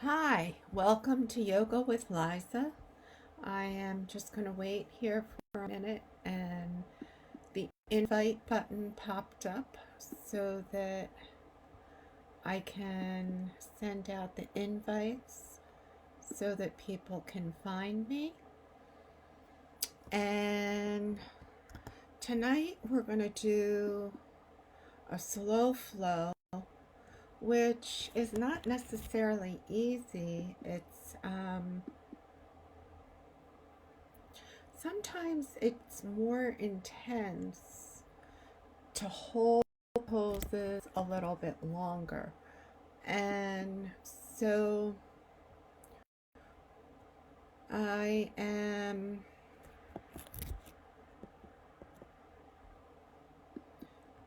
Hi, welcome to Yoga with Liza. I am just going to wait here for a minute and the invite button popped up so that I can send out the invites so that people can find me. And tonight we're going to do a slow flow, which is not necessarily easy. Sometimes it's more intense to hold poses a little bit longer. And so I am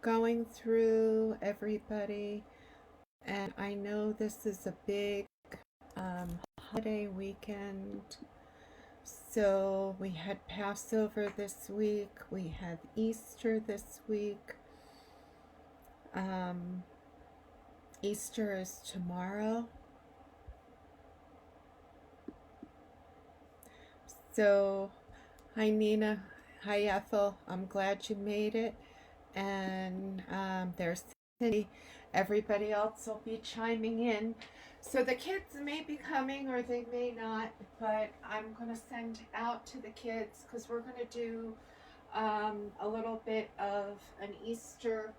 going through everybody, and I know this is a big holiday weekend. So we had Passover this week, we have Easter this week. Easter is tomorrow. So, hi Nina, hi Ethel, I'm glad you made it. And there's Cindy. Everybody else will be chiming in. So the kids may be coming or they may not, but I'm going to send out to the kids because we're going to do a little bit of an Easter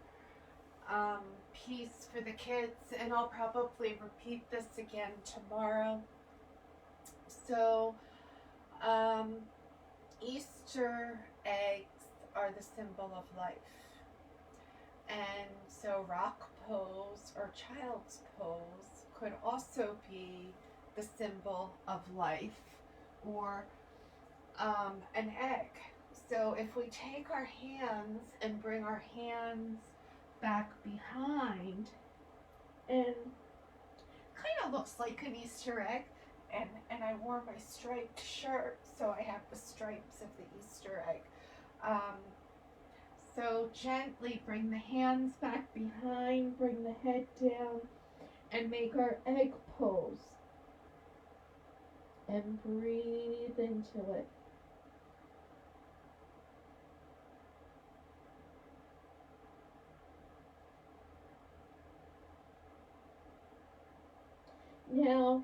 piece for the kids, and I'll probably repeat this again tomorrow. So, Easter eggs are the symbol of life. And so rock pose or child's pose could also be the symbol of life, or an egg. So if we take our hands and bring our hands back behind, and kind of looks like an Easter egg, and I wore my striped shirt, so I have the stripes of the Easter egg. So gently bring the hands back behind, bring the head down, and make our egg pose. And breathe into it. Now,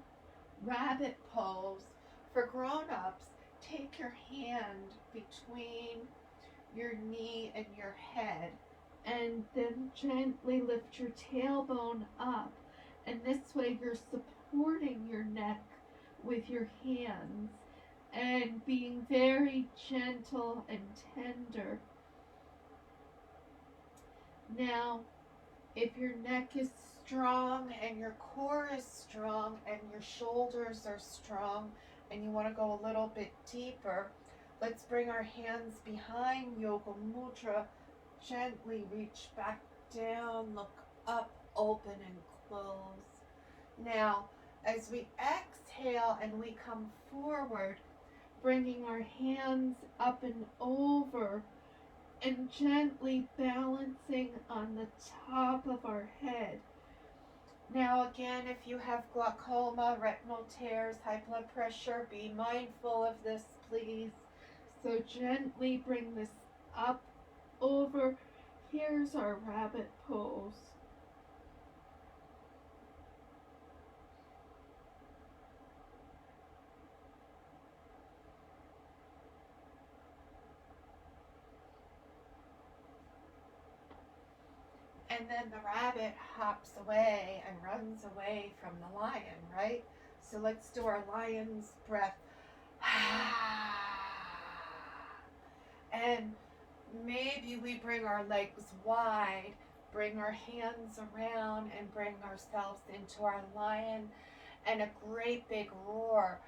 rabbit pose. For grown-ups, take your hand between your knee and your head, and then gently lift your tailbone up, and this way you're supporting your neck with your hands and being very gentle and tender. Now, if your neck is strong and your core is strong and your shoulders are strong and you want to go a little bit deeper, let's bring our hands behind Yoga Mudra. Gently reach back down, look up, open, and close. Now, as we exhale and we come forward, bringing our hands up and over and gently balancing on the top of our head. Now again, if you have glaucoma, retinal tears, high blood pressure, be mindful of this, please. So gently bring this up, over. Here's our rabbit pose. And then the rabbit hops away and runs away from the lion, right? So let's do our lion's breath. And maybe we bring our legs wide, bring our hands around, and bring ourselves into our lion, and a great big roar.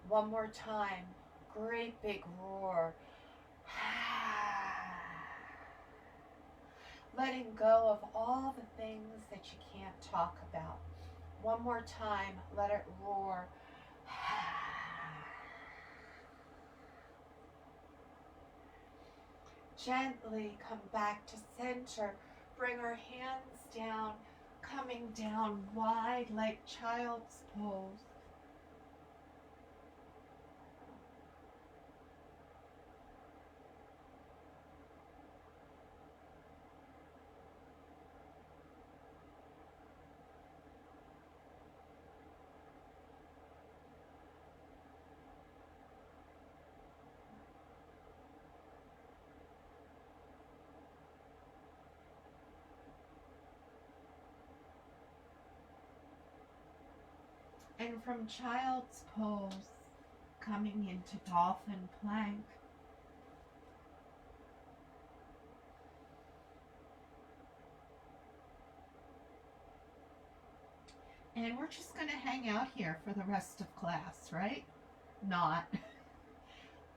One more time. Great big roar. Letting go of all the things that you can't talk about. One more time. Let it roar. Gently come back to center. bring our hands down, coming down wide like child's pose. And from child's pose, coming into dolphin plank. And we're just going to hang out here for the rest of class, right? Not.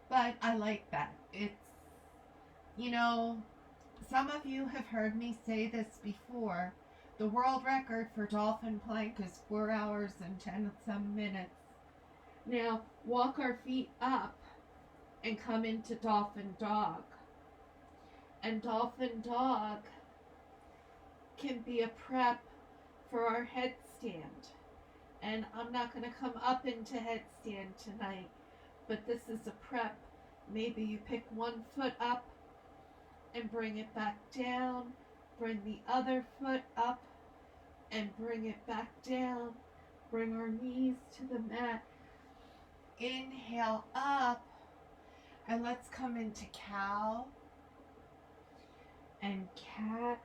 But I like that. It's, you know, some of you have heard me say this before. The world record for dolphin plank is 4 hours and 10 some minutes. Now, walk our feet up and come into dolphin dog. And dolphin dog can be a prep for our headstand. And I'm not going to come up into headstand tonight, but this is a prep. Maybe you pick one foot up and bring it back down. Bring the other foot up and bring it back down. Bring our knees to the mat. Inhale up. And let's come into cow and cat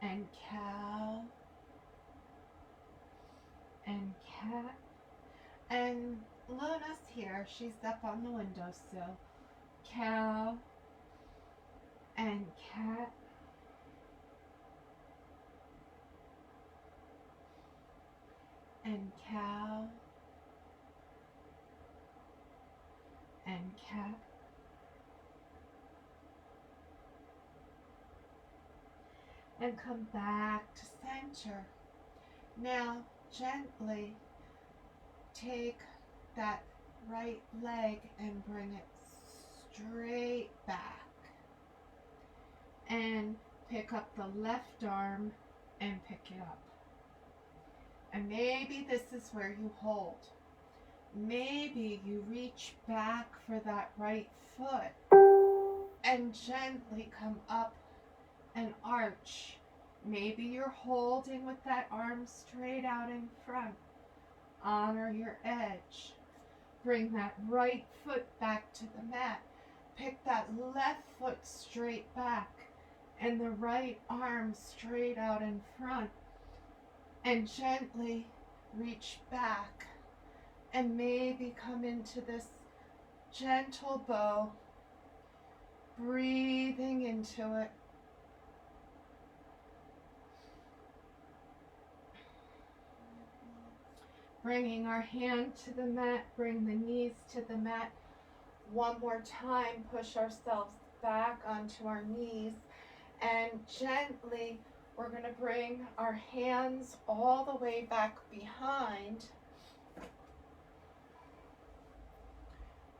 and cow and cat. And Luna's here. She's up on the windowsill. Cow and cat and cow and cat and come back to center. Now gently take that right leg and bring it straight back. And pick up the left arm and pick it up. And maybe this is where you hold. Maybe you reach back for that right foot and gently come up and arch. Maybe you're holding with that arm straight out in front. Honor your edge. Bring that right foot back to the mat. Pick that left foot straight back and the right arm straight out in front. And gently reach back and maybe come into this gentle bow, breathing into it. Bringing our hand to the mat, bring the knees to the mat. One more time, push ourselves back onto our knees and gently we're going to bring our hands all the way back behind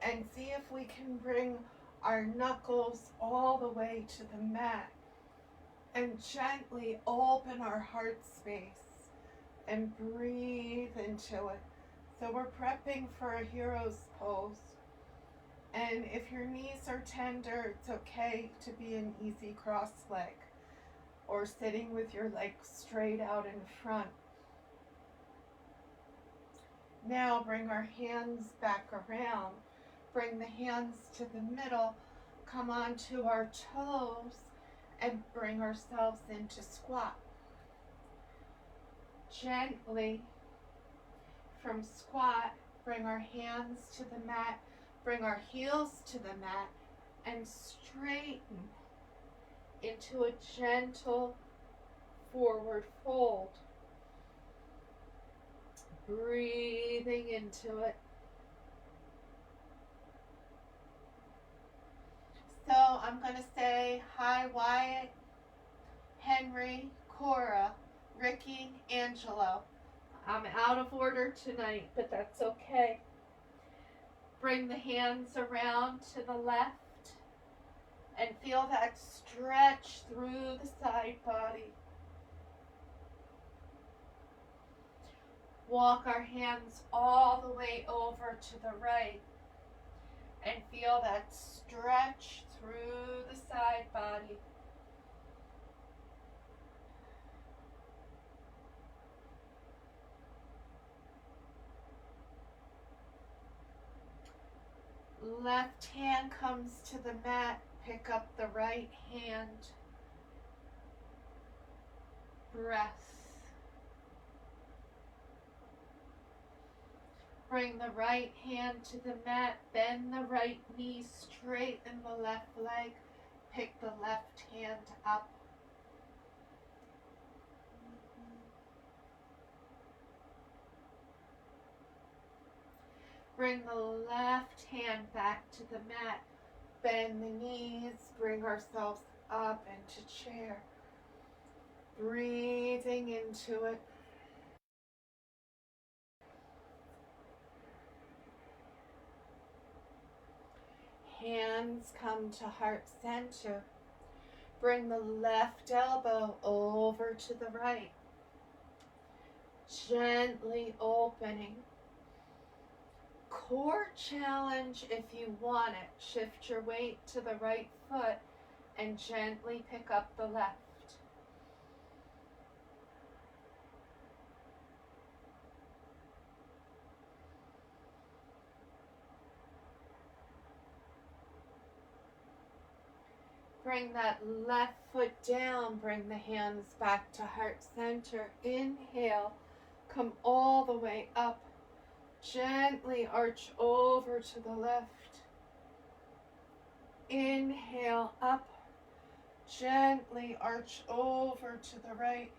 and see if we can bring our knuckles all the way to the mat and gently open our heart space and breathe into it. So we're prepping for a hero's pose. And if your knees are tender, it's okay to be an easy cross leg or sitting with your legs straight out in front. Now bring our hands back around. Bring the hands to the middle. Come onto our toes and bring ourselves into squat. Gently from squat, bring our hands to the mat. Bring our heels to the mat and straighten into a gentle forward fold. Breathing into it. So I'm going to say hi, Wyatt, Henry, Cora, Ricky, Angelo. I'm out of order tonight, but that's okay. Bring the hands around to the left And feel that stretch through the side body. Walk our hands all the way over to the right and feel that stretch through the side body. Left hand comes to the mat, pick up the right hand. Breath. Bring the right hand to the mat, bend the right knee, straighten the left leg, pick the left hand up. Bring the left hand back to the mat, bend the knees, bring ourselves up into chair. Breathing into it. Hands come to heart center. Bring the left elbow over to the right. Gently opening. Core challenge if you want it. Shift your weight to the right foot and gently pick up the left. Bring that left foot down. Bring the hands back to heart center. Inhale. Come all the way up. Gently arch over to the left. Inhale up. Gently arch over to the right.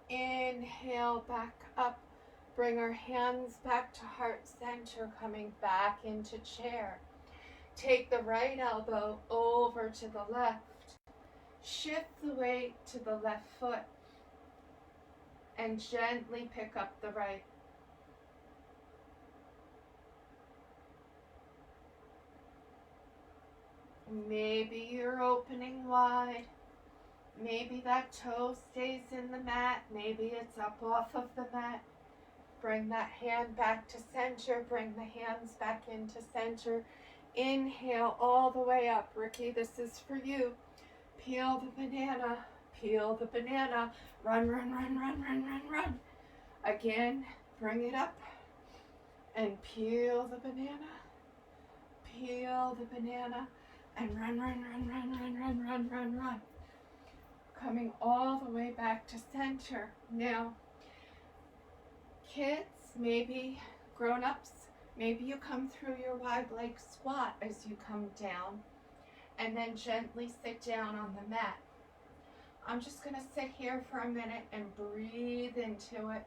Inhale back up. Bring our hands back to heart center, coming back into chair. Take the right elbow over to the left. Shift the weight to the left foot and gently pick up the right. Maybe you're opening wide. Maybe that toe stays in the mat. Maybe it's up off of the mat. Bring that hand back to center. Bring the hands back into center. Inhale all the way up. Ricky, this is for you. Peel the banana. Peel the banana. Run, run, run, run, run, run, run. Again, bring it up. And peel the banana. Peel the banana. And run, run, run, run, run, run, run, run, run. Coming all the way back to center. Now, kids, maybe grown-ups, maybe you come through your wide leg squat as you come down and then gently sit down on the mat. I'm just going to sit here for a minute and breathe into it.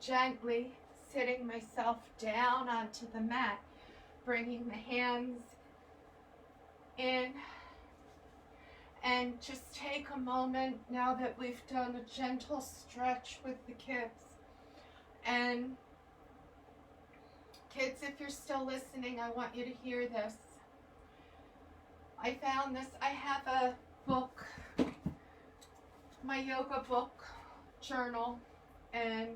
Gently sitting myself down onto the mat, bringing the hands in. And just take a moment now that we've done a gentle stretch with the kids. And kids, if you're still listening, I want you to hear this. I found this. I have a book, my yoga book journal, and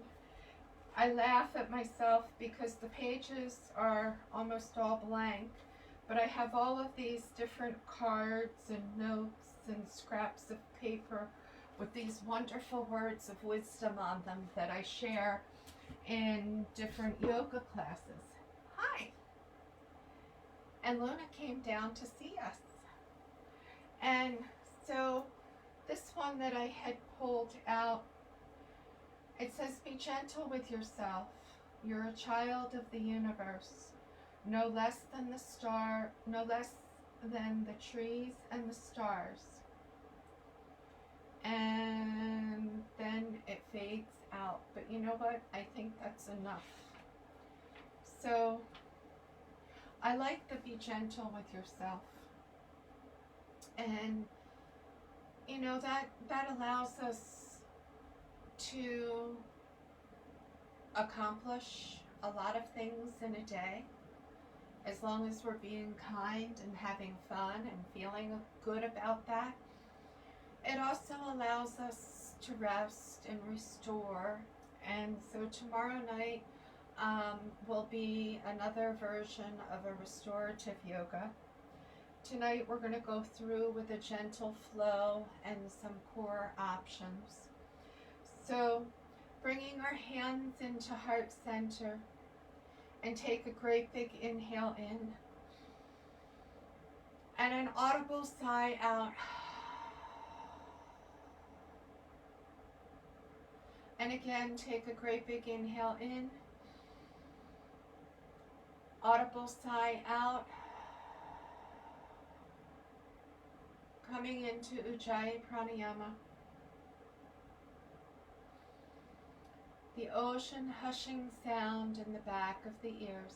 I laugh at myself because the pages are almost all blank. But I have all of these different cards and notes and scraps of paper with these wonderful words of wisdom on them that I share in different yoga classes. Hi! And Luna came down to see us. And so this one that I had pulled out, it says, be gentle with yourself. You're a child of the universe. No less than the star, no less than the trees and the stars. And then it fades out. But you know what? I think that's enough. So I like the be gentle with yourself. And you know, that allows us to accomplish a lot of things in a day as long as we're being kind and having fun and feeling good about that. It also allows us to rest and restore. And so tomorrow night will be another version of a restorative yoga. Tonight we're going to go through with a gentle flow and some core options. So bringing our hands into heart center and take a great big inhale in and an audible sigh out. And again, take a great big inhale in, audible sigh out. Coming into Ujjayi Pranayama. The ocean hushing sound in the back of the ears.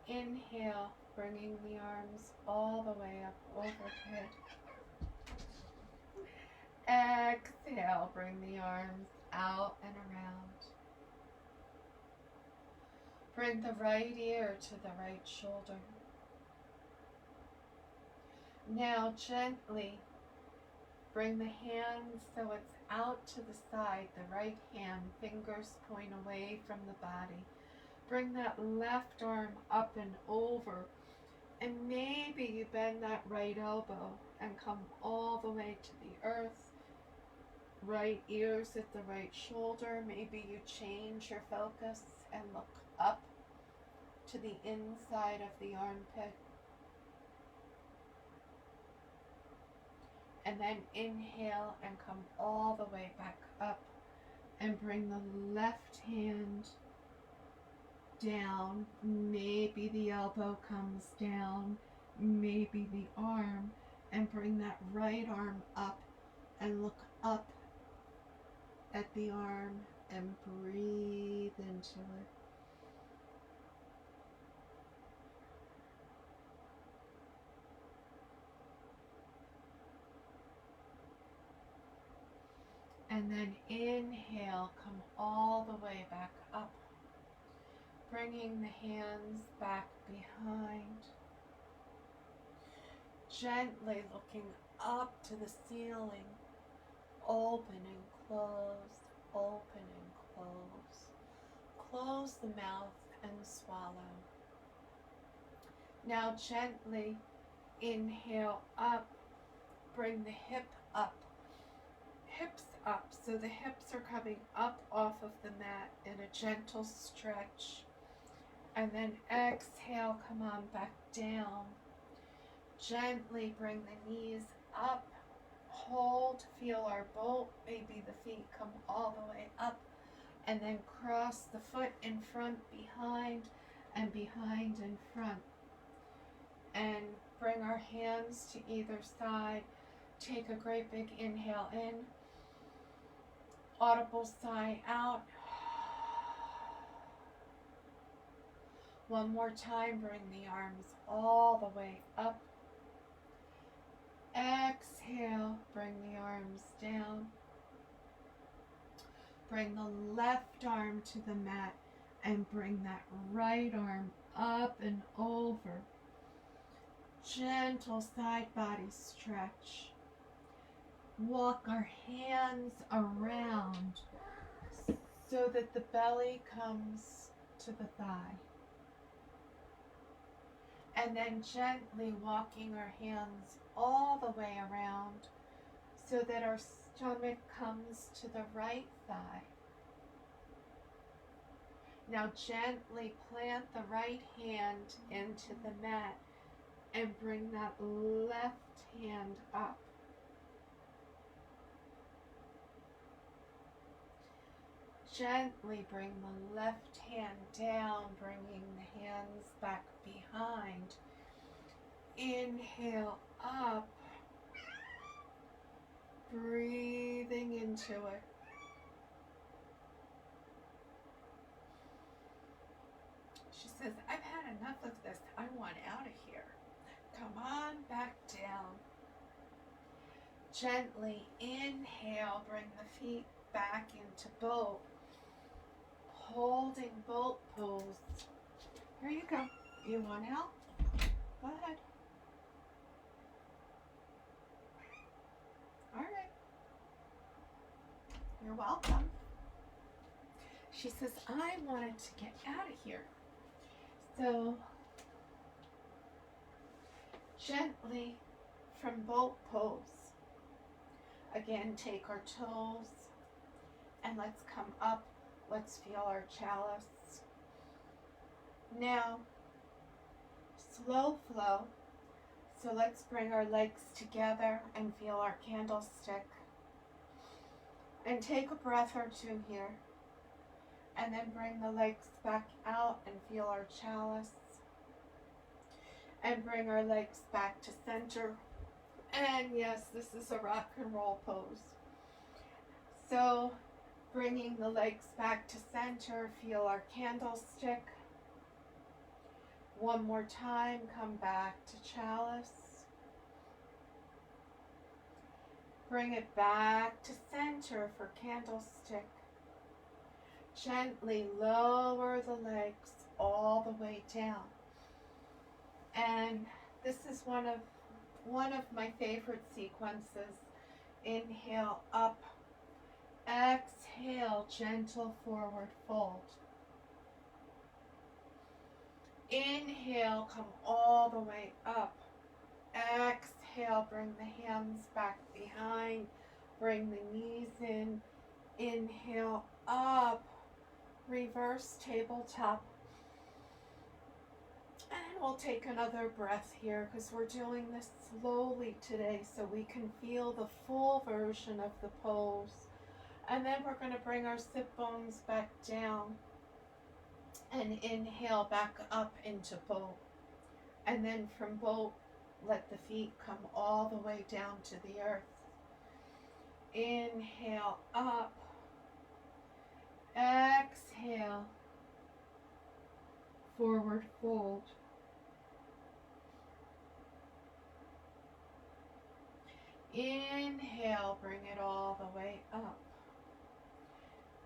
Inhale, bringing the arms all the way up overhead. Exhale, bring the arms out and around. Bring the right ear to the right shoulder. Now gently bring the hand so it's out to the side, the right hand, fingers point away from the body. Bring that left arm up and over, and maybe you bend that right elbow and come all the way to the earth. Right ears at the right shoulder. Maybe you change your focus and look up to the inside of the armpit. And then inhale and come all the way back up and bring the left hand down. Maybe the elbow comes down, maybe the arm, and bring that right arm up and look up at the arm and breathe into it. And then inhale, come all the way back up, bringing the hands back behind, gently looking up to the ceiling, open and close, open and close. Close the mouth and swallow. Now gently inhale up, bring the hip up, hips up, so the hips are coming up off of the mat in a gentle stretch. And then exhale, come on back down. Gently bring the knees up, hold, feel our boat, maybe the feet come all the way up, and then cross the foot in front, behind, and behind in front. And bring our hands to either side. Take a great big inhale in, audible sigh out. One more time, bring the arms all the way up. Exhale, bring the arms down. Bring the left arm to the mat and bring that right arm up and over. Gentle side body stretch. Walk our hands around so that the belly comes to the thigh. And then gently walking our hands all the way around so that our stomach comes to the right thigh. Now gently plant the right hand into the mat and bring that left hand up. Gently bring the left hand down, bringing the hands back behind. Inhale up, breathing into it. She says, I've had enough of this. I want out of here. Come on back down. Gently inhale, bring the feet back into boat. Holding boat pose. Here you go. You want help? Go ahead. All right. You're welcome. She says, I wanted to get out of here. So, gently from boat pose. Again, take our toes and let's come up. Let's feel our chalice. Now, slow flow. So let's bring our legs together and feel our candlestick. And take a breath or two here. And then bring the legs back out and feel our chalice. And bring our legs back to center. And yes, this is a rock and roll pose. So, bringing the legs back to center, feel our candlestick. One more time, come back to chalice. Bring it back to center for candlestick. Gently lower the legs all the way down. And this is one of my favorite sequences. Inhale up. Exhale, gentle forward fold. Inhale, come all the way up. Exhale, bring the hands back behind. Bring the knees in. Inhale up. Reverse tabletop. And we'll take another breath here because we're doing this slowly today so we can feel the full version of the pose. And then we're going to bring our sit bones back down and inhale back up into boat. And then from boat, let the feet come all the way down to the earth. Inhale up. Exhale. Forward fold. Inhale, bring it all the way up.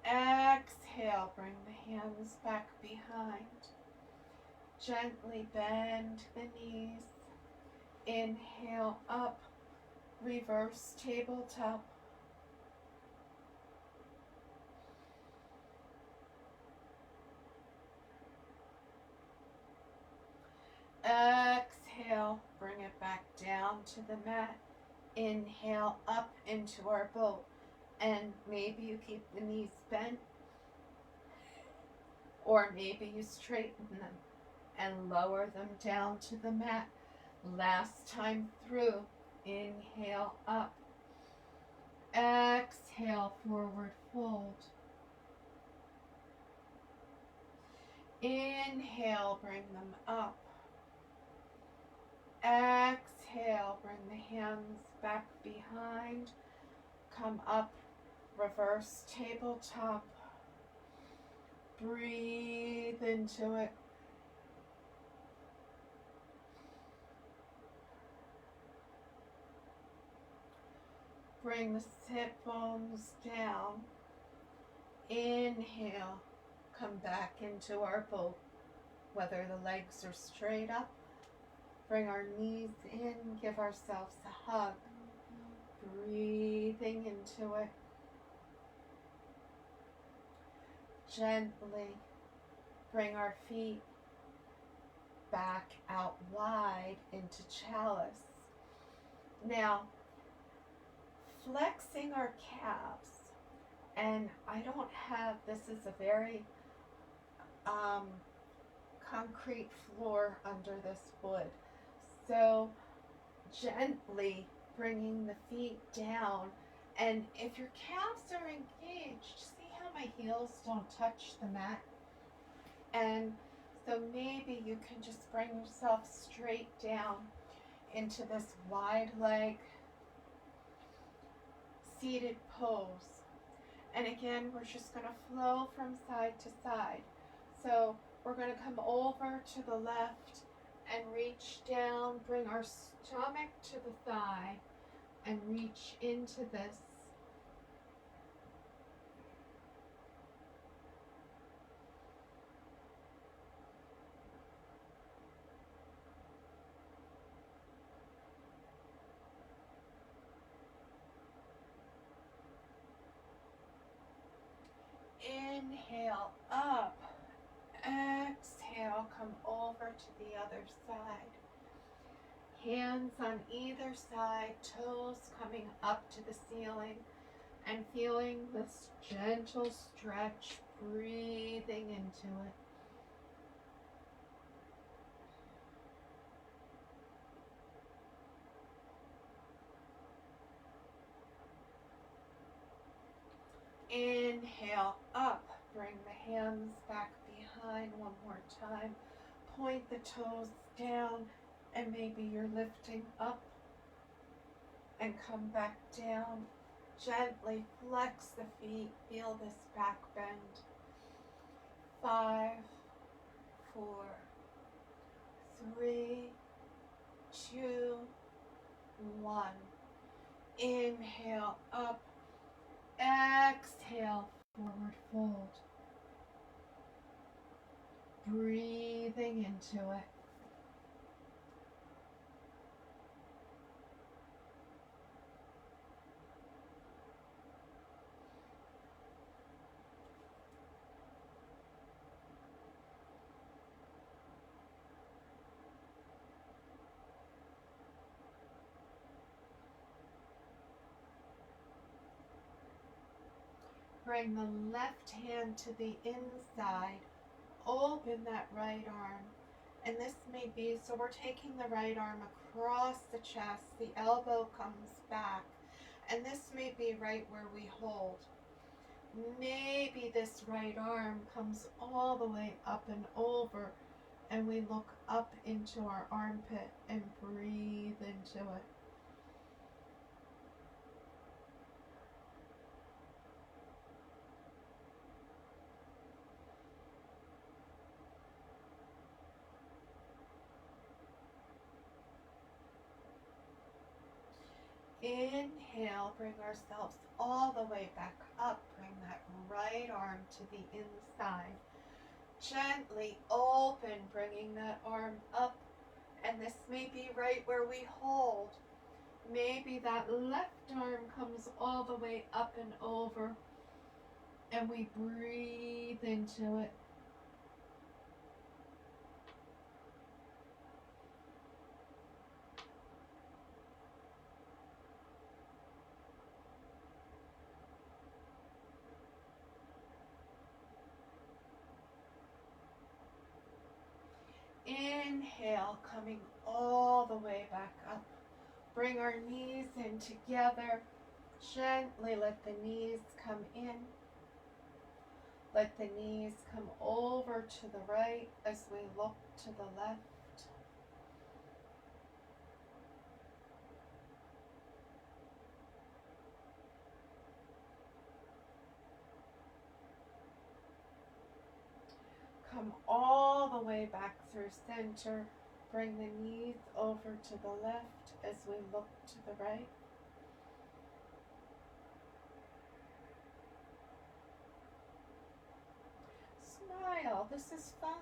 Exhale, bring the hands back behind. Gently bend the knees. Inhale up, reverse tabletop. Exhale, bring it back down to the mat. Inhale up into our boat. And maybe you keep the knees bent, or maybe you straighten them and lower them down to the mat. Last time through, inhale up. Exhale, forward fold. Inhale, bring them up. Exhale, bring the hands back behind. Come up, reverse tabletop. Breathe into it. Bring the sit bones down. Inhale, come back into our boat. Whether the legs are straight up, bring our knees in, give ourselves a hug. Breathing into it. Gently bring our feet back out wide into chalice. Now, flexing our calves, and I don't have, this is a very concrete floor under this wood. So gently bringing the feet down. And if your calves are engaged, see how my heels don't touch the mat? And so maybe you can just bring yourself straight down into this wide leg seated pose. And again, we're just going to flow from side to side. So we're going to come over to the left and reach down, bring our stomach to the thigh and reach into this. Inhale up, exhale, come over to the other side. Hands on either side, toes coming up to the ceiling and feeling this gentle stretch, breathing into it. Inhale up, bring the hands back behind one more time. Point the toes down and maybe you're lifting up and come back down. Gently flex the feet, feel this back bend. 5, 4, 3, 2, 1. Inhale up, exhale, forward fold. Breathing into it. Bring the left hand to the inside. Open that right arm. And this may be, so we're taking the right arm across the chest. The elbow comes back. And this may be right where we hold. Maybe this right arm comes all the way up and over. And we look up into our armpit and breathe into it. Inhale, bring ourselves all the way back up. Bring that right arm to the inside. Gently open, bringing that arm up. And this may be right where we hold. Maybe that left arm comes all the way up and over. And we breathe into it. Inhale, coming all the way back up. Bring our knees in together. Gently let the knees come in. Let the knees come over to the right as we look to the left. Come all the way back through center. Bring the knees over to the left as we look to the right. Smile, this is fun.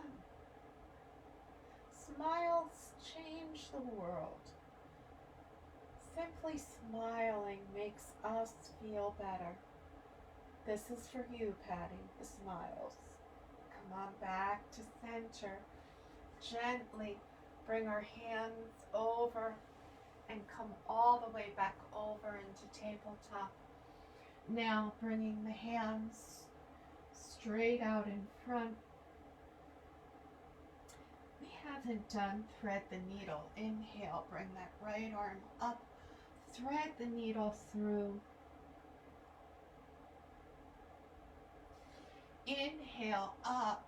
Smiles change the world. Simply smiling makes us feel better. This is for you, Patty, the smiles. Come on back to center. Gently bring our hands over and come all the way back over into tabletop. Now bringing the hands straight out in front. haven't done thread the needle, inhale, bring that right arm up, thread the needle through. Inhale up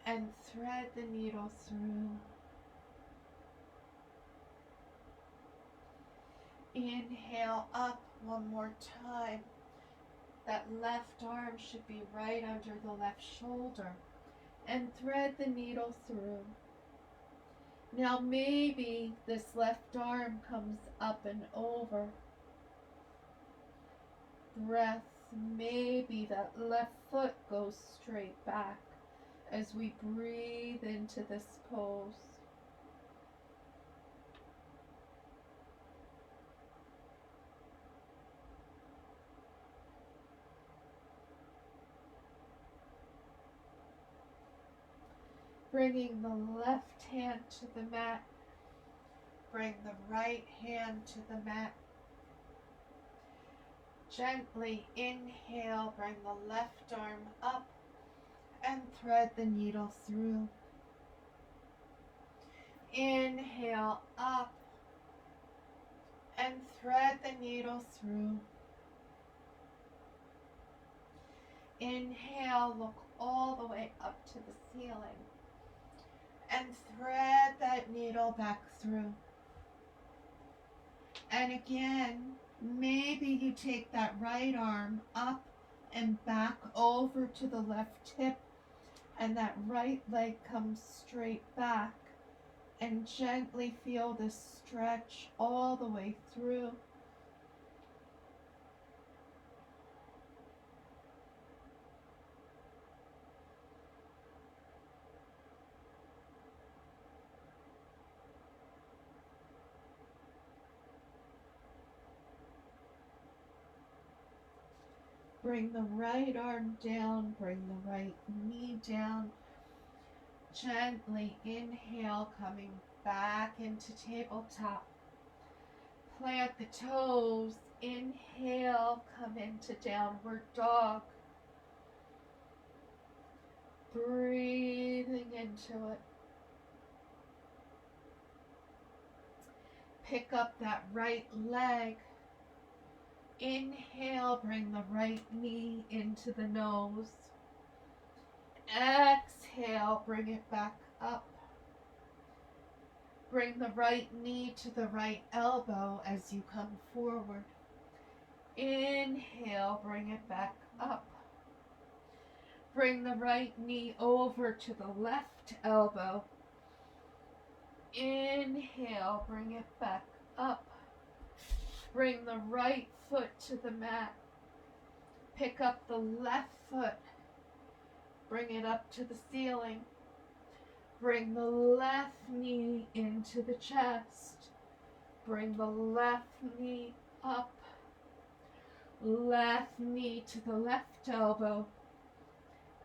and thread the needle through. Inhale up one more time. That left arm should be right under the left shoulder. And thread the needle through. Now maybe this left arm comes up and over. Breath, maybe that left foot goes straight back as we breathe into this pose. Bringing the left hand to the mat. Bring the right hand to the mat. Gently inhale, bring the left arm up and thread the needle through. Inhale up and thread the needle through. Inhale, look all the way up to the ceiling and thread that needle back through. And again, maybe you take that right arm up and back over to the left hip, and that right leg comes straight back, and gently feel this stretch all the way through. Bring the right arm down, bring the right knee down. Gently inhale, coming back into tabletop. Plant the toes. Inhale, come into downward dog. Breathing into it. Pick up that right leg. Inhale, bring the right knee into the nose. Exhale, bring it back up. Bring the right knee to the right elbow as you come forward. Inhale, bring it back up. Bring the right knee over to the left elbow. Inhale, bring it back up. Bring the right foot to the mat. Pick up the left foot. Bring it up to the ceiling. Bring the left knee into the chest. Bring the left knee up. Left knee to the left elbow.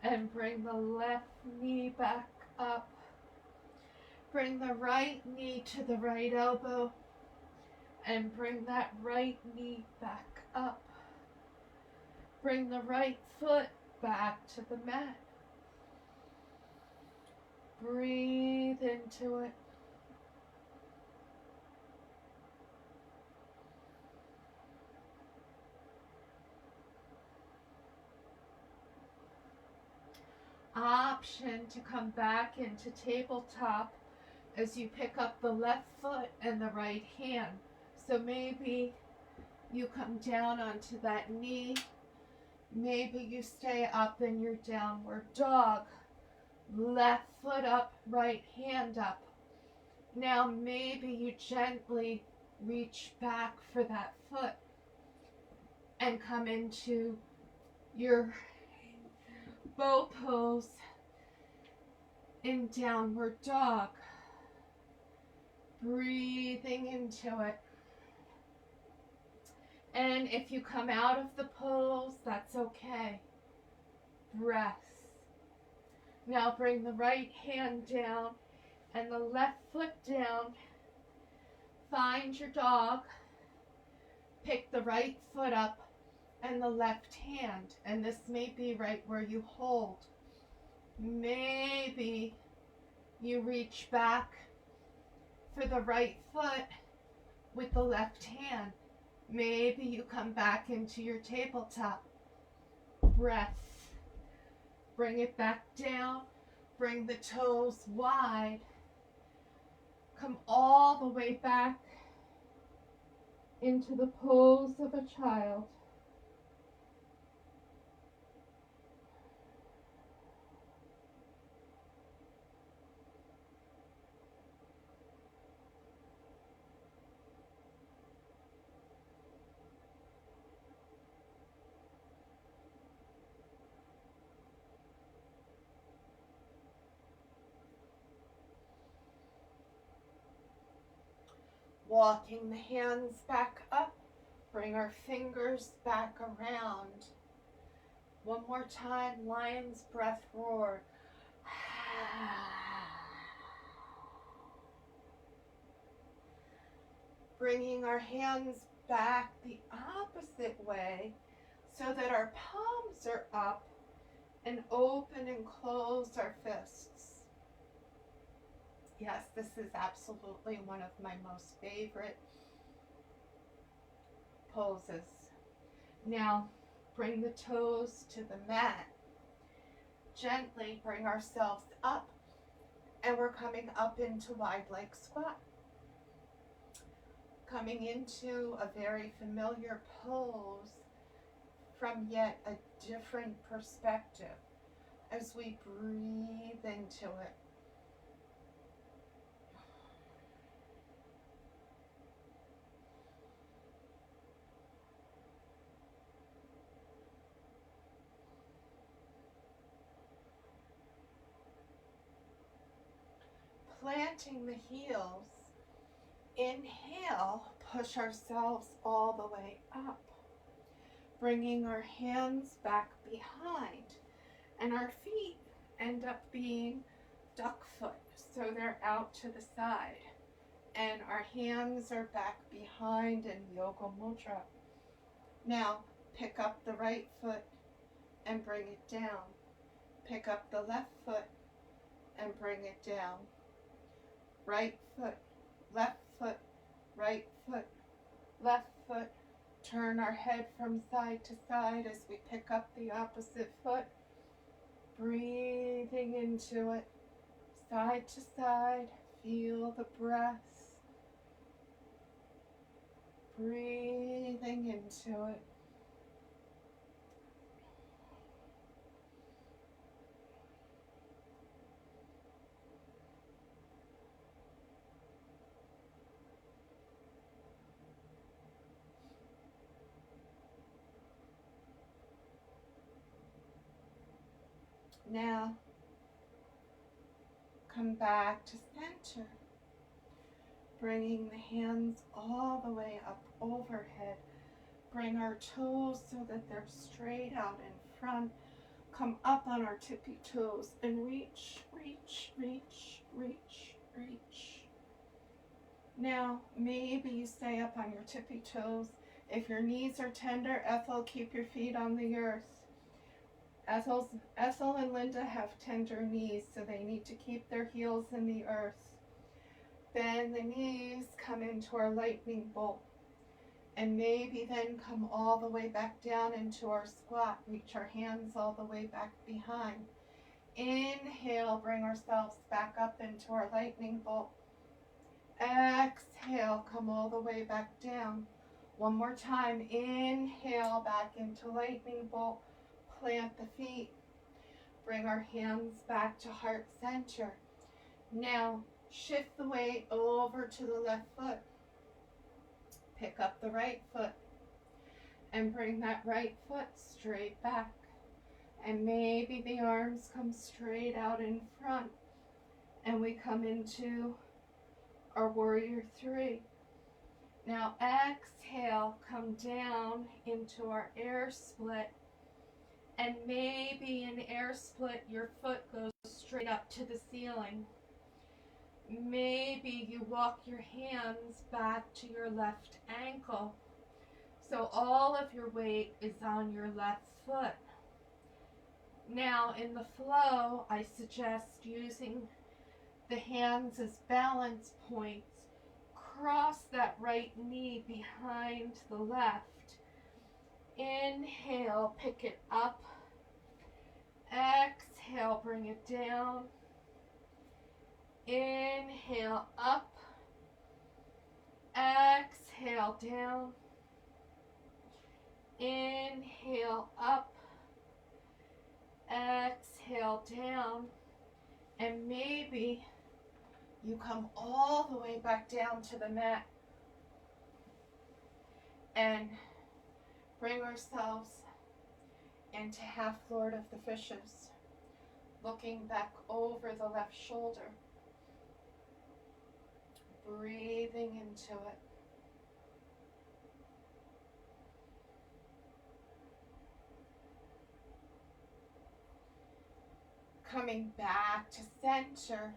And bring the left knee back up. Bring the right knee to the right elbow. And bring that right knee back up. Bring the right foot back to the mat. Breathe into it. Option to come back into tabletop as you pick up the left foot and the right hand. So maybe you come down onto that knee. Maybe you stay up in your downward dog. Left foot up, right hand up. Now maybe you gently reach back for that foot and come into your bow pose in downward dog. Breathing into it. And if you come out of the pose, that's okay. Breath. Now bring the right hand down and the left foot down. Find your dog. Pick the right foot up and the left hand. And this may be right where you hold. Maybe You reach back for the right foot with the left hand. Maybe you come back into your tabletop. Breath. Bring it back down. Bring the toes wide. Come all the way back into the pose of a child. Walking the hands back up, bring our fingers back around. One more time, lion's breath roar. Bringing our hands back the opposite way so that our palms are up and open and close our fists. Yes, this is absolutely one of my most favorite poses. Now, bring the toes to the mat. Gently bring ourselves up, and we're coming up into wide leg squat. Coming into a very familiar pose from yet a different perspective as we breathe into it. Planting the heels, inhale, push ourselves all the way up, bringing our hands back behind, and our feet end up being duck foot, so they're out to the side, and our hands are back behind in yoga mudra. Now, pick up the right foot and bring it down. Pick up the left foot and bring it down. Right foot, left foot, right foot, left foot. Turn our head from side to side as we pick up the opposite foot. Breathing into it, side to side. Feel the breath. Breathing into it. Now, come back to center, bringing the hands all the way up overhead. Bring our toes so that they're straight out in front. Come up on our tippy toes and reach, reach, reach, reach, reach. Now, maybe you stay up on your tippy toes. If your knees are tender, Ethel, keep your feet on the earth. Ethel and Linda have tender knees, so they need to keep their heels in the earth. Bend the knees, come into our lightning bolt, and maybe then come all the way back down into our squat. Reach our hands all the way back behind. Inhale, bring ourselves back up into our lightning bolt. Exhale, come all the way back down. One more time, inhale back into lightning bolt. Plant the feet. Bring our hands back to heart center. Now, shift the weight over to the left foot. Pick up the right foot and bring that right foot straight back. And maybe the arms come straight out in front. And we come into our warrior three. Now exhale, come down into our air split. And maybe in air split, your foot goes straight up to the ceiling. Maybe you walk your hands back to your left ankle. So all of your weight is on your left foot. Now in the flow, I suggest using the hands as balance points. Cross that right knee behind the left. Inhale, pick it up. Exhale, bring it down. Inhale, up. Exhale, down. Inhale, up. Exhale, down. And maybe you come all the way back down to the mat and bring ourselves into half Lord of the Fishes, looking back over the left shoulder, breathing into it. Coming back to center,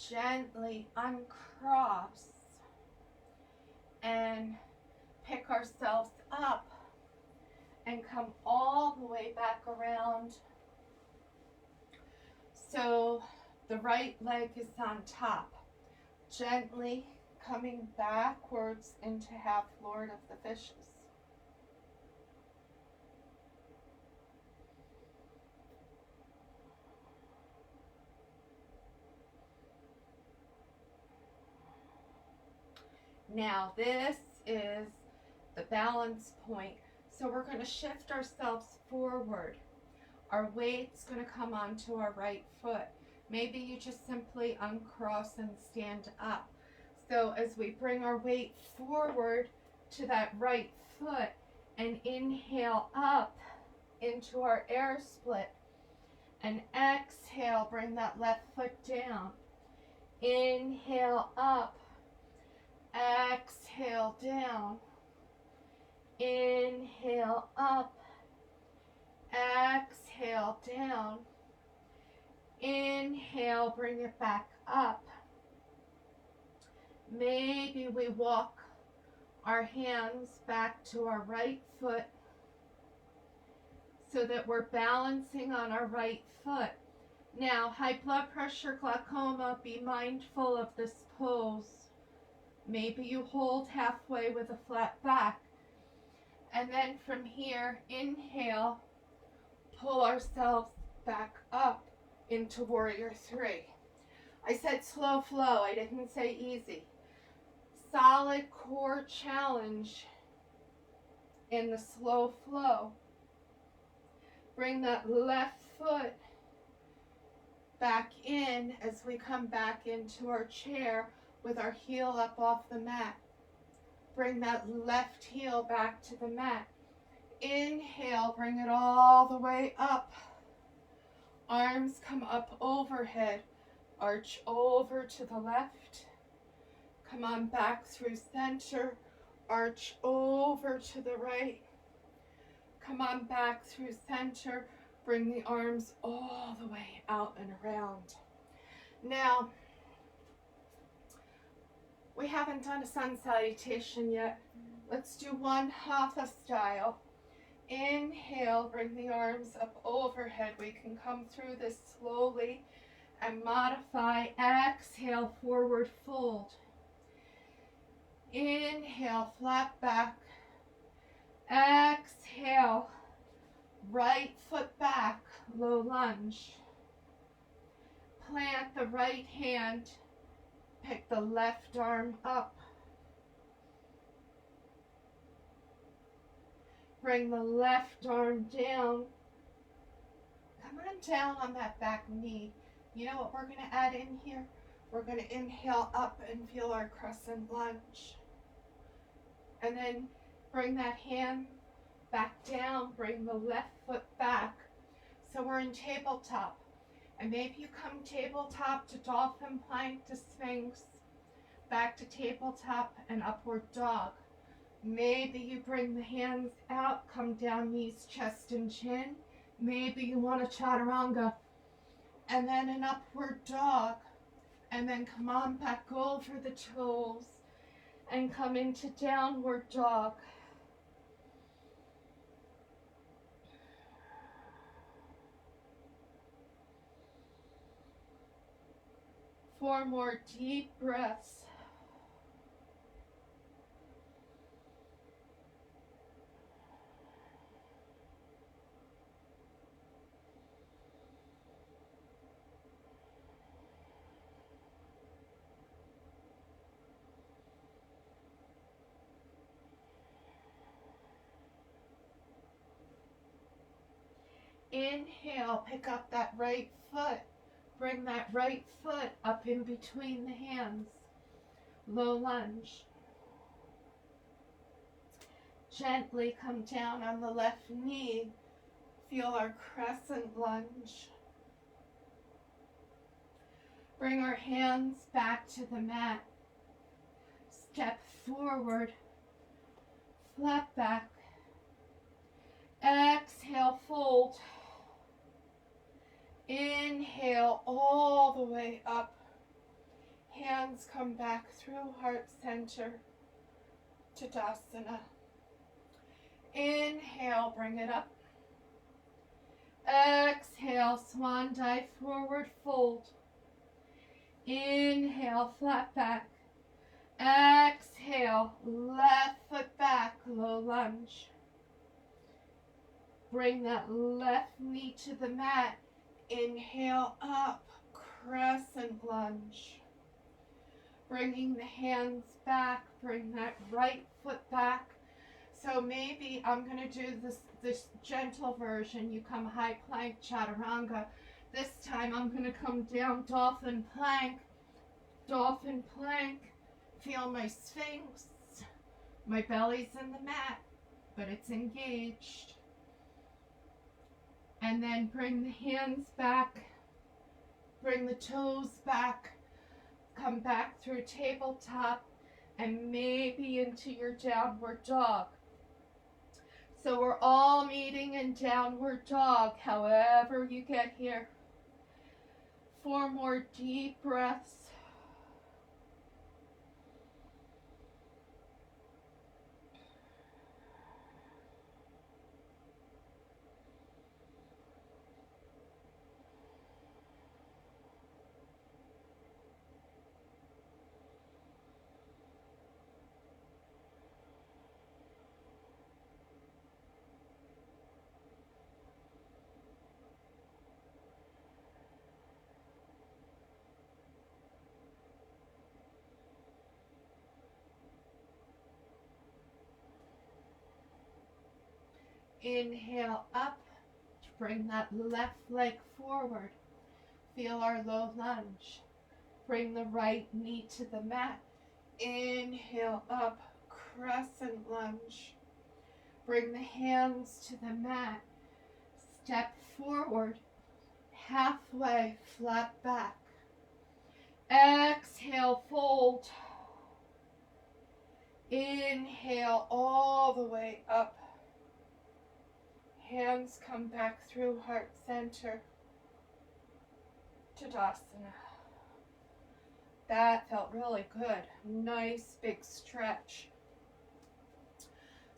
gently uncross and pick ourselves up and come all the way back around. So the right leg is on top, gently coming backwards into half Lord of the Fishes. Now this is the balance point. So we're going to shift ourselves forward. Our weight's going to come onto our right foot. Maybe you just simply uncross and stand up. So as we bring our weight forward to that right foot and inhale up into our air split, and exhale, bring that left foot down. Inhale up. Exhale down. Inhale up. Exhale down. Inhale, bring it back up. Maybe we walk our hands back to our right foot so that we're balancing on our right foot. Now, high blood pressure, glaucoma, be mindful of this pose. Maybe you hold halfway with a flat back. And then from here, inhale, pull ourselves back up into Warrior 3. I said slow flow, I didn't say easy. Solid core challenge in the slow flow. Bring that left foot back in as we come back into our chair with our heel up off the mat. Bring that left heel back to the mat. Inhale, bring it all the way up. Arms come up overhead. Arch over to the left. Come on back through center. Arch over to the right. Come on back through center. Bring the arms all the way out and around. Now, we haven't done a sun salutation yet. Let's do one hatha style. Inhale, bring the arms up overhead. We can come through this slowly and modify. Exhale, forward fold. Inhale, flat back. Exhale, right foot back, low lunge. Plant the right hand. Pick the left arm up. Bring the left arm down. Come on down on that back knee. You know what we're going to add in here? We're going to inhale up and feel our crescent lunge. And then bring that hand back down. Bring the left foot back. So we're in tabletop. And maybe you come tabletop to dolphin plank to sphinx, back to tabletop and upward dog. Maybe you bring the hands out, come down knees, chest and chin. Maybe you want a chaturanga and then an upward dog. And then come on back over the toes and come into downward dog. 4 more deep breaths. Inhale, pick up that right foot. Bring that right foot up in between the hands. Low lunge. Gently come down on the left knee. Feel our crescent lunge. Bring our hands back to the mat. Step forward. Flat back. Exhale, fold. Inhale all the way up. Hands come back through heart center. Tadasana. Inhale, bring it up. Exhale, swan dive forward, fold. Inhale, flat back. Exhale, left foot back, low lunge. Bring that left knee to the mat. Inhale up, crescent lunge. Bringing the hands back, bring that right foot back. So maybe I'm going to do this gentle version. You come high plank, chaturanga. This time I'm going to come down dolphin plank. Dolphin plank. Feel my sphinx. My belly's in the mat, but it's engaged. And then bring the hands back. Bring the toes back. Come back through tabletop and maybe into your downward dog. So we're all meeting in downward dog, however you get here. 4 more deep breaths. Inhale up to bring that left leg forward. Feel our low lunge. Bring the right knee to the mat. Inhale up, crescent lunge. Bring the hands to the mat. Step forward, halfway, flat back. Exhale, fold. Inhale all the way up. Hands come back through heart center. Tadasana. That felt really good. Nice big stretch.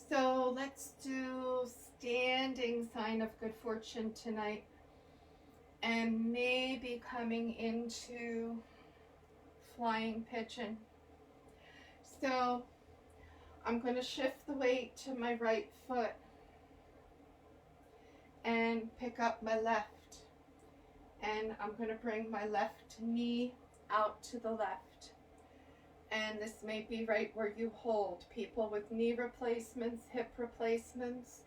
So let's do standing sign of good fortune tonight. And maybe coming into flying pigeon. So I'm going to shift the weight to my right foot and pick up my left. And I'm going to bring my left knee out to the left. And this may be right where you hold. People with knee replacements, hip replacements,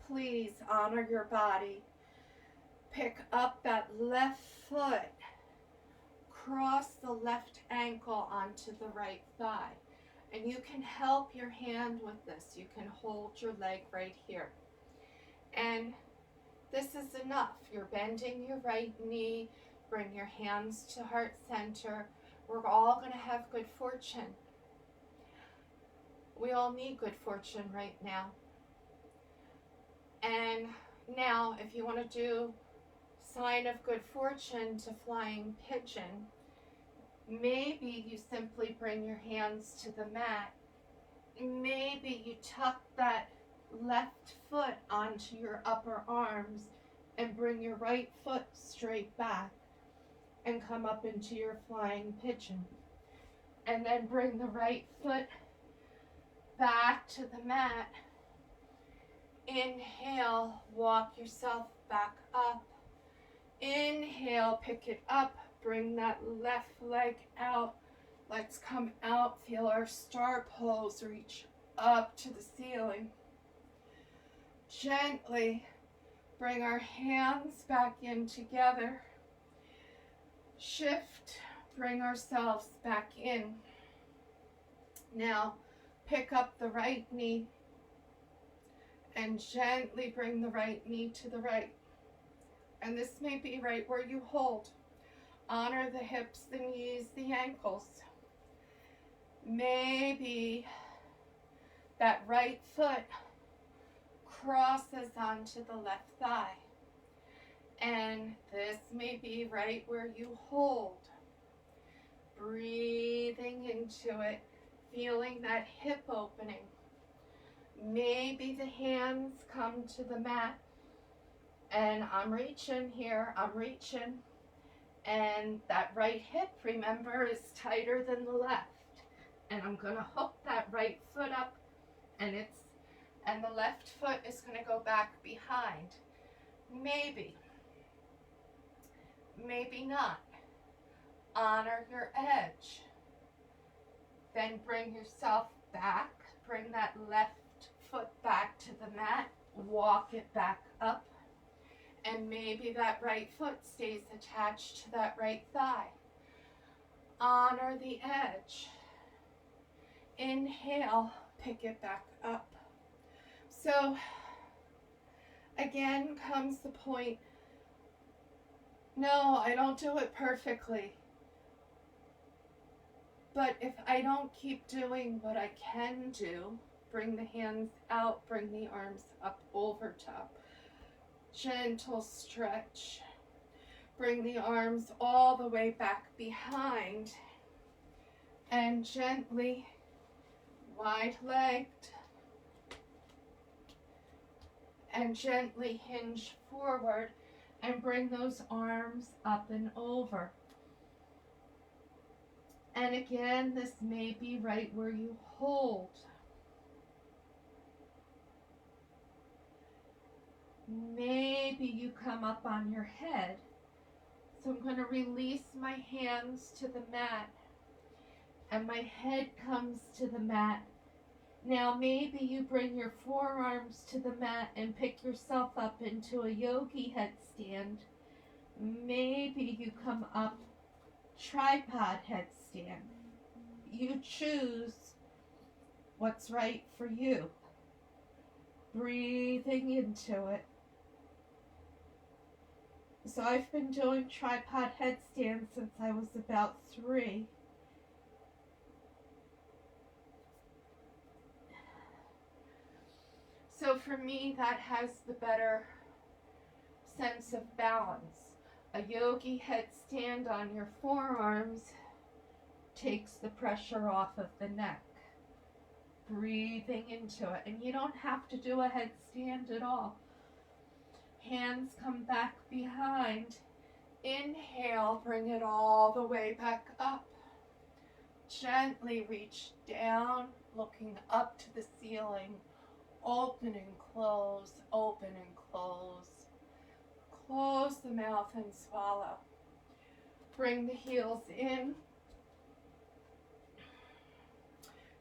please honor your body. Pick up that left foot. Cross the left ankle onto the right thigh. And you can help your hand with this. You can hold your leg right here. And this is enough. You're bending your right knee. Bring your hands to heart center. We're all going to have good fortune. We all need good fortune right now. And now, if you want to do sign of good fortune to flying pigeon, maybe you simply bring your hands to the mat. Maybe you tuck that left foot onto your upper arms and bring your right foot straight back. and come up into your flying pigeon. And then bring the right foot back to the mat. Inhale, walk yourself back up. Inhale, pick it up, bring that left leg out. Let's come out, feel our star pose, reach up to the ceiling. Gently bring our hands back in together. Shift, bring ourselves back in. Now, pick up the right knee and gently bring the right knee to the right. And this may be right where you hold. Honor the hips, the knees, the ankles. Maybe that right foot crosses onto the left thigh. And this may be right where you hold. Breathing into it, feeling that hip opening. Maybe the hands come to the mat. And I'm reaching here, I'm reaching. And that right hip, remember, is tighter than the left. And I'm going to hook that right foot up, and the left foot is going to go back behind. Maybe not. Honor your edge. Then bring yourself back. Bring that left foot back to the mat. Walk it back up. And maybe that right foot stays attached to that right thigh. Honor the edge. Inhale, pick it back up. So, again comes the point, no, I don't do it perfectly. But if I don't keep doing what I can do, bring the hands out, bring the arms up over top. Gentle stretch. Bring the arms all the way back behind. And gently, wide-legged. And gently hinge forward and bring those arms up and over. And again, this may be right where you hold. Maybe you come up on your head. So I'm going to release my hands to the mat. And my head comes to the mat. Now maybe you bring your forearms to the mat and pick yourself up into a yogi headstand. Maybe you come up tripod headstand. You choose what's right for you. Breathing into it. So I've been doing tripod headstand since I was about 3. So for me, that has the better sense of balance. A yogi headstand on your forearms takes the pressure off of the neck. Breathing into it. And you don't have to do a headstand at all. Hands come back behind. Inhale, bring it all the way back up. Gently reach down, looking up to the ceiling. Open and close, open and close. Close the mouth and swallow. Bring the heels in.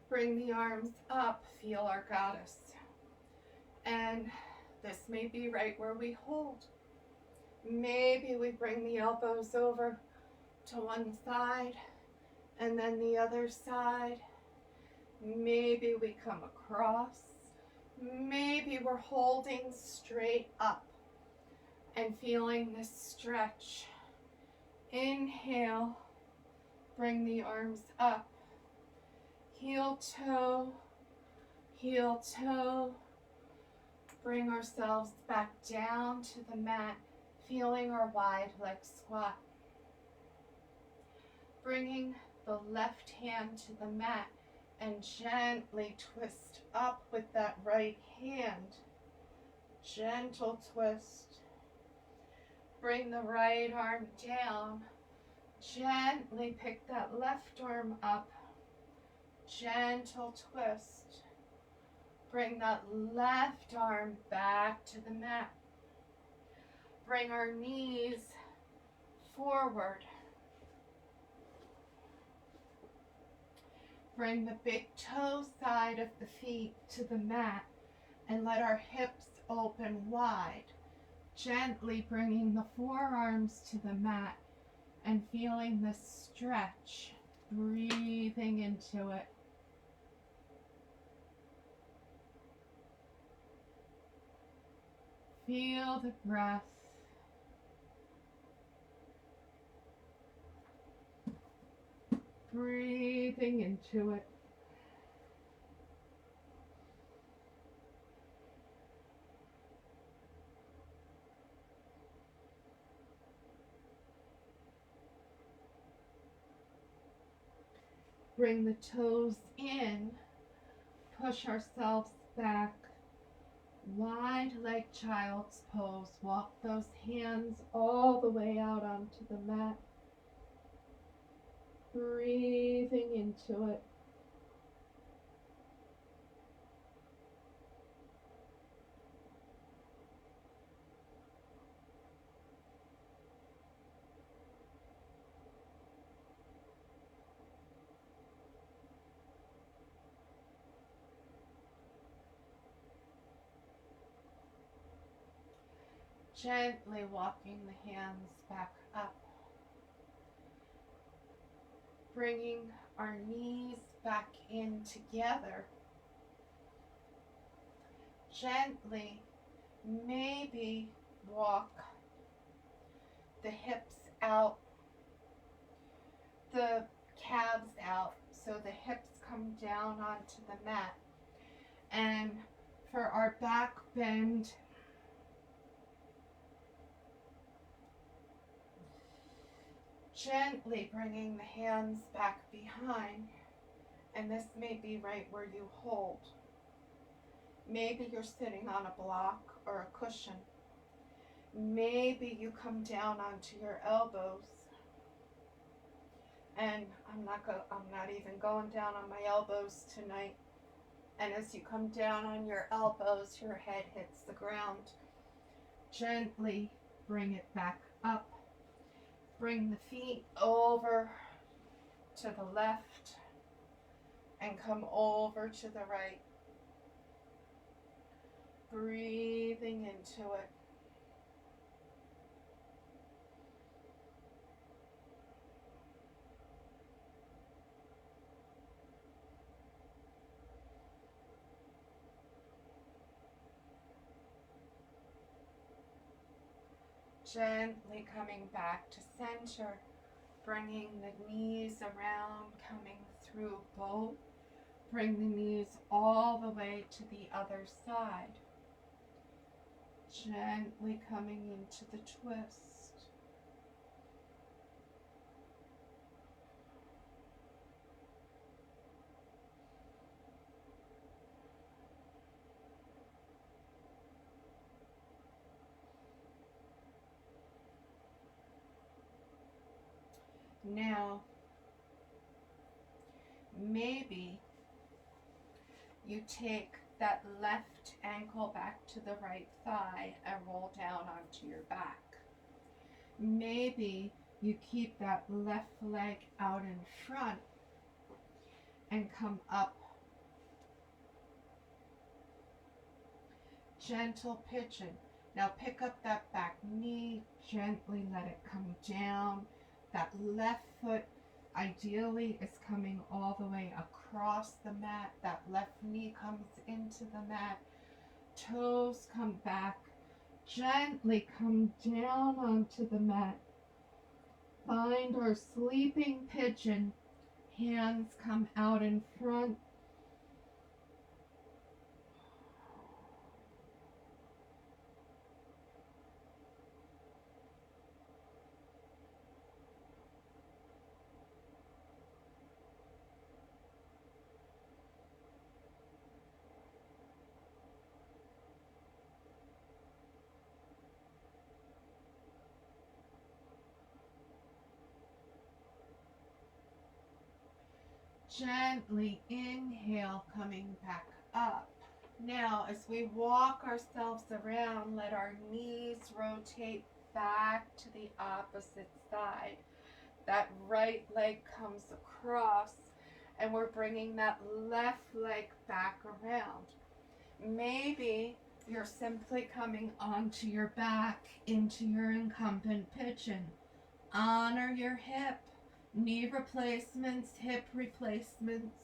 Bring the arms up, feel our goddess. And this may be right where we hold. Maybe we bring the elbows over to one side and then the other side. Maybe we come across. Maybe we're holding straight up and feeling this stretch. Inhale, bring the arms up. Heel toe, bring ourselves back down to the mat, feeling our wide leg squat. Bringing the left hand to the mat and gently twist up with that right hand. Gentle twist. Bring the right arm down. Gently pick that left arm up. Gentle twist. Bring that left arm back to the mat. Bring our knees forward. Bring the big toe side of the feet to the mat and let our hips open wide. Gently bringing the forearms to the mat and feeling the stretch. Breathing into it. Feel the breath. Breathing into it. Bring the toes in. Push ourselves back. Wide leg child's pose. Walk those hands all the way out onto the mat. Breathing into it. Gently walking the hands back up. Bringing our knees back in together. Gently, maybe walk the hips out, the calves out, so the hips come down onto the mat. And for our back bend, gently bringing the hands back behind, and this may be right where you hold. Maybe you're sitting on a block or a cushion. Maybe you come down onto your elbows. And I'm not even going down on my elbows tonight. And as you come down on your elbows, your head hits the ground. Gently bring it back up. Bring the feet over to the left and come over to the right. Breathing into it. Gently coming back to center, bringing the knees around, coming through both. Bring the knees all the way to the other side. Gently coming into the twist. Now, maybe you take that left ankle back to the right thigh and roll down onto your back. Maybe you keep that left leg out in front and come up. Gentle pigeon. Now pick up that back knee, gently let it come down. That left foot ideally is coming all the way across the mat. That left knee comes into the mat. Toes come back. Gently come down onto the mat. Find our sleeping pigeon. Hands come out in front. Gently inhale, coming back up. Now, as we walk ourselves around, let our knees rotate back to the opposite side. That right leg comes across, and we're bringing that left leg back around. Maybe you're simply coming onto your back into your incumbent pigeon. Honor your hip, knee replacements, hip replacements.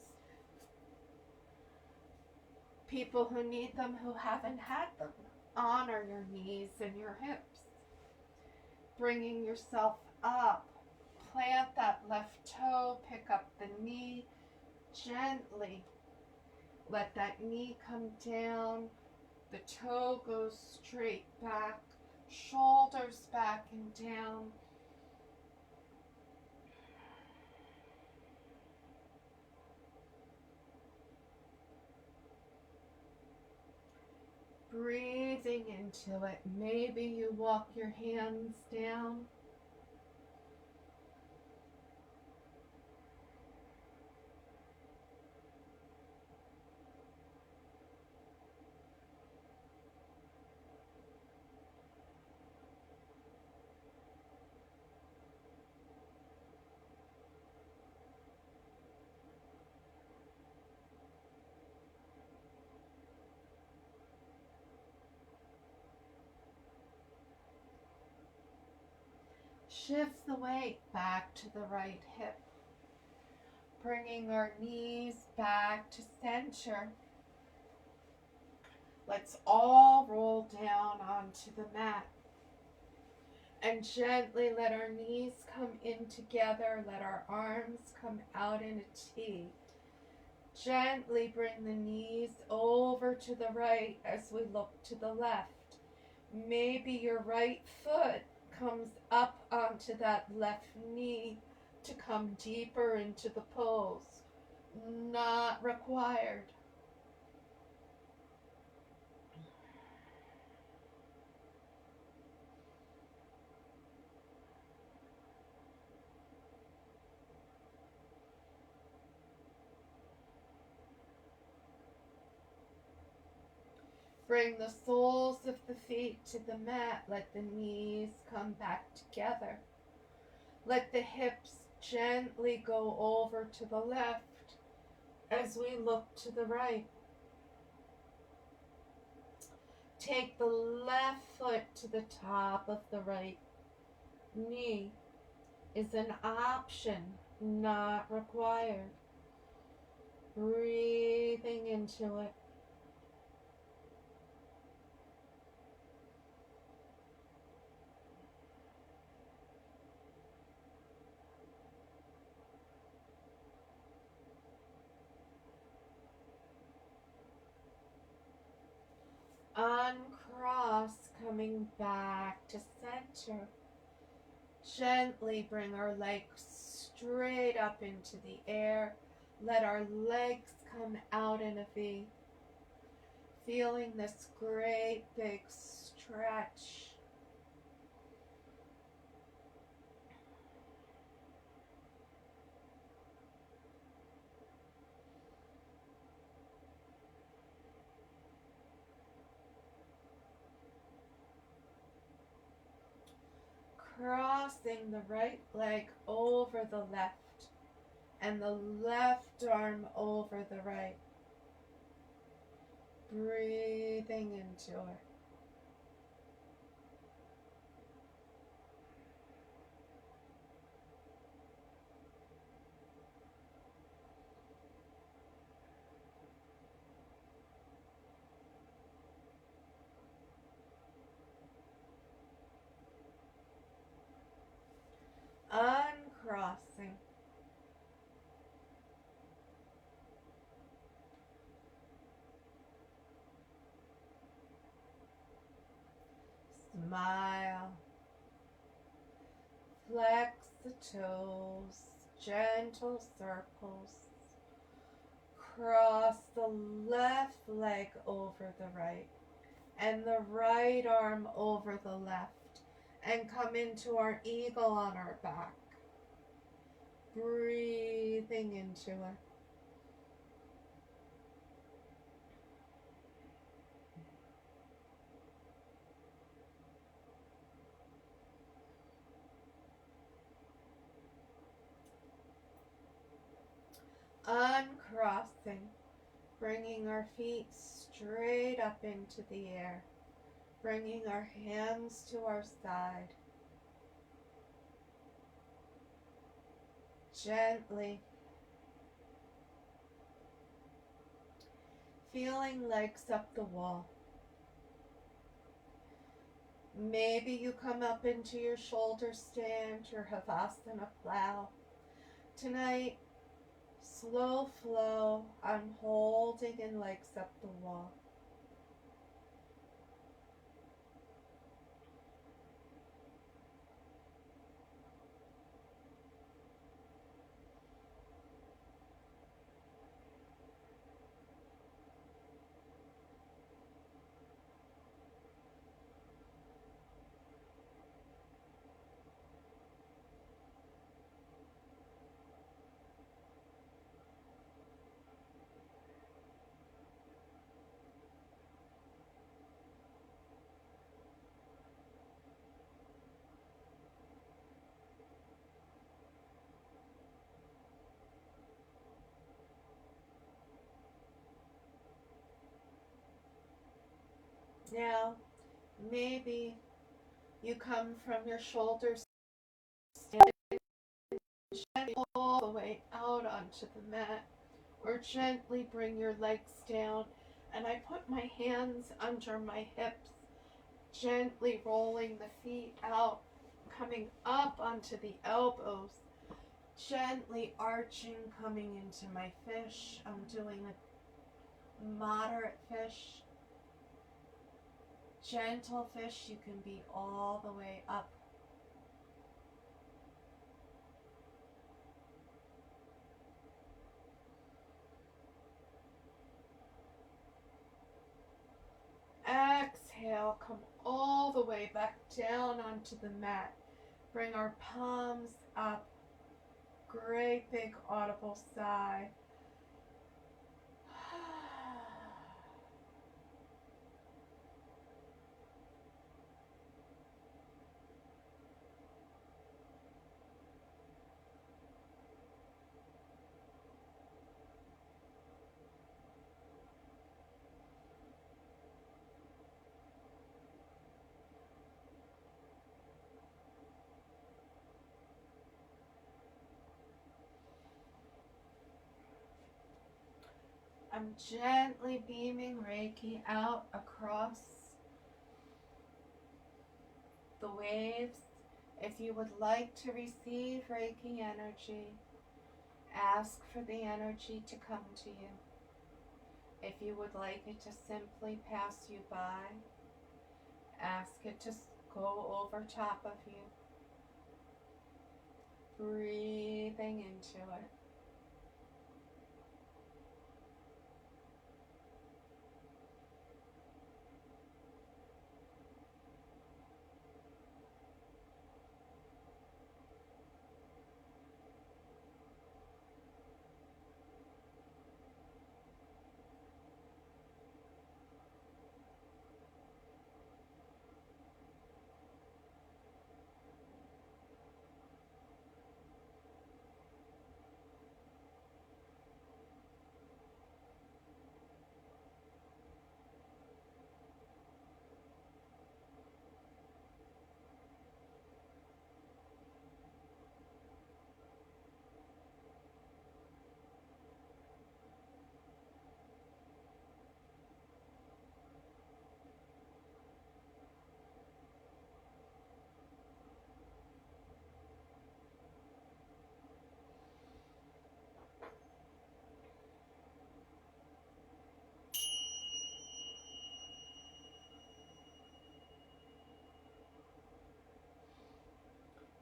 People who need them who haven't had them, honor your knees and your hips. Bringing yourself up, plant that left toe, pick up the knee gently. Let that knee come down, the toe goes straight back, shoulders back and down. Breathing into it. Maybe you walk your hands down. Shift the weight back to the right hip. Bringing our knees back to center. Let's all roll down onto the mat. And gently let our knees come in together. Let our arms come out in a T. Gently bring the knees over to the right as we look to the left. Maybe your right foot comes up onto that left knee to come deeper into the pose. Not required. Bring the soles of the feet to the mat. Let the knees come back together. Let the hips gently go over to the left as we look to the right. Take the left foot to the top of the right knee. Is an option, not required. Breathing into it. Uncross, coming back to center. Gently bring our legs straight up into the air. Let our legs come out in a V. Feeling this great big stretch. Crossing the right leg over the left and the left arm over the right. Breathing into it. Uncrossing. Smile. Flex the toes. Gentle circles. Cross the left leg over the right and the right arm over the left. And come into our eagle on our back. Breathing into it. crossing, bringing our feet straight up into the air, bringing our hands to our side. Gently feeling legs up the wall. Maybe you come up into your shoulder stand, your Havasana plow. Tonight, slow flow, I'm holding in legs up the wall. Now, maybe you come from your shoulders stand all the way out onto the mat, or gently bring your legs down, and I put my hands under my hips, gently rolling the feet out, coming up onto the elbows, gently arching, coming into my fish. I'm doing a moderate fish. Gentle fish, you can be all the way up. Exhale, come all the way back down onto the mat. Bring our palms up. Great big audible sigh. I'm gently beaming Reiki out across the waves. If you would like to receive Reiki energy, ask for the energy to come to you. If you would like it to simply pass you by, ask it to go over top of you. Breathing into it.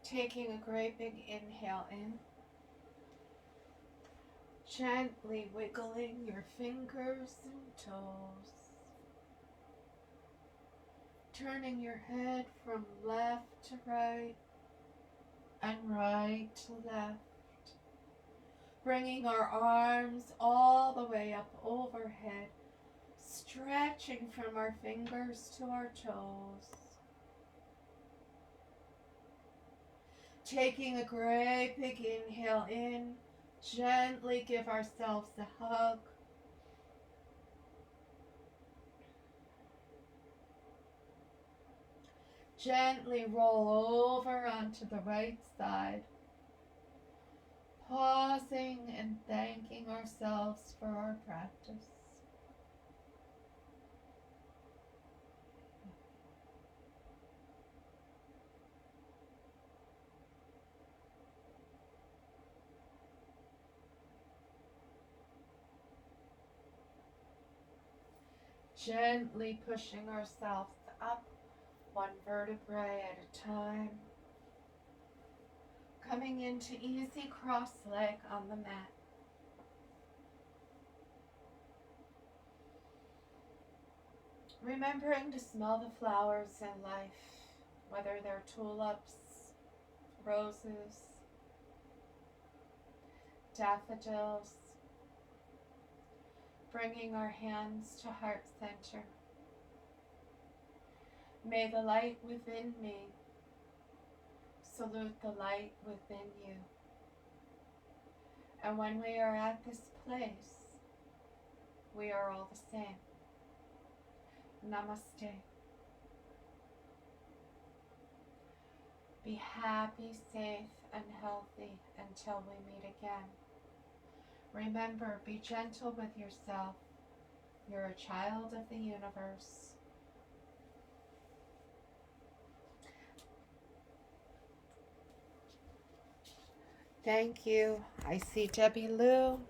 Taking a great big inhale in. Gently wiggling your fingers and toes. Turning your head from left to right and right to left. Bringing our arms all the way up overhead. Stretching from our fingers to our toes. Taking a great big inhale in, Gently give ourselves a hug. Gently roll over onto the right side. Pausing and thanking ourselves for our practice. Gently pushing ourselves up one vertebrae at a time. Coming into easy cross leg on the mat. Remembering to smell the flowers in life, whether they're tulips, roses, daffodils. Bringing our hands to heart center. May the light within me salute the light within you. And when we are at this place, we are all the same. Namaste. Be happy, safe, and healthy until we meet again. Remember, be gentle with yourself. You're a child of the universe. Thank you. I see Debbie Lou.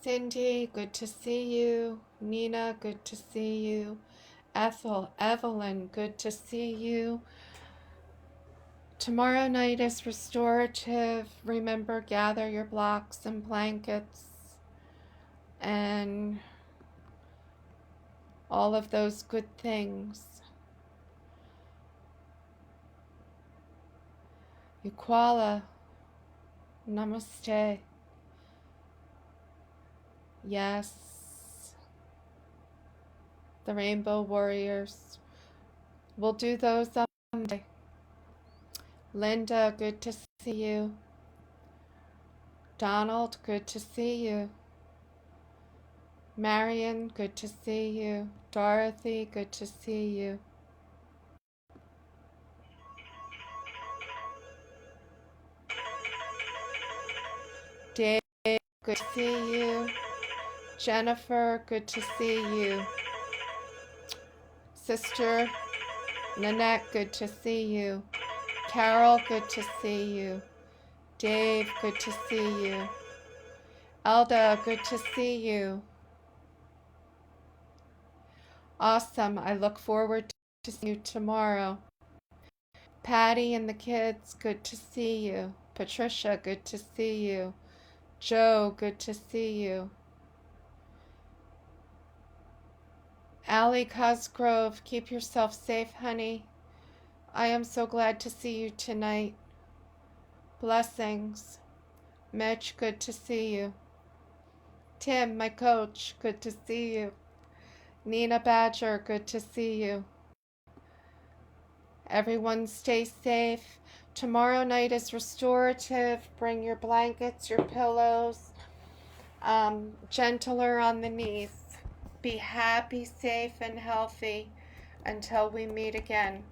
Cindy, good to see you. Nina, good to see you. Ethel, Evelyn, good to see you. Tomorrow night is restorative. Remember, gather your blocks and blankets and all of those good things. Yukwala, namaste. Yes. The Rainbow Warriors. We'll do those someday. Linda, good to see you. Donald, good to see you. Marion, good to see you. Dorothy, good to see you. Dave, good to see you. Jennifer, good to see you. Sister Nanette, good to see you. Carol, good to see you. Dave, good to see you. Elda, good to see you. Awesome. I look forward to seeing you tomorrow. Patty and the kids, good to see you. Patricia, good to see you. Joe, good to see you. Allie Cosgrove, keep yourself safe, honey. I am so glad to see you tonight. Blessings. Mitch, good to see you. Tim, my coach, good to see you. Nina Badger, good to see you. Everyone stay safe. Tomorrow night is restorative. Bring your blankets, your pillows. Gentler on the knees. Be happy, safe, and healthy until we meet again.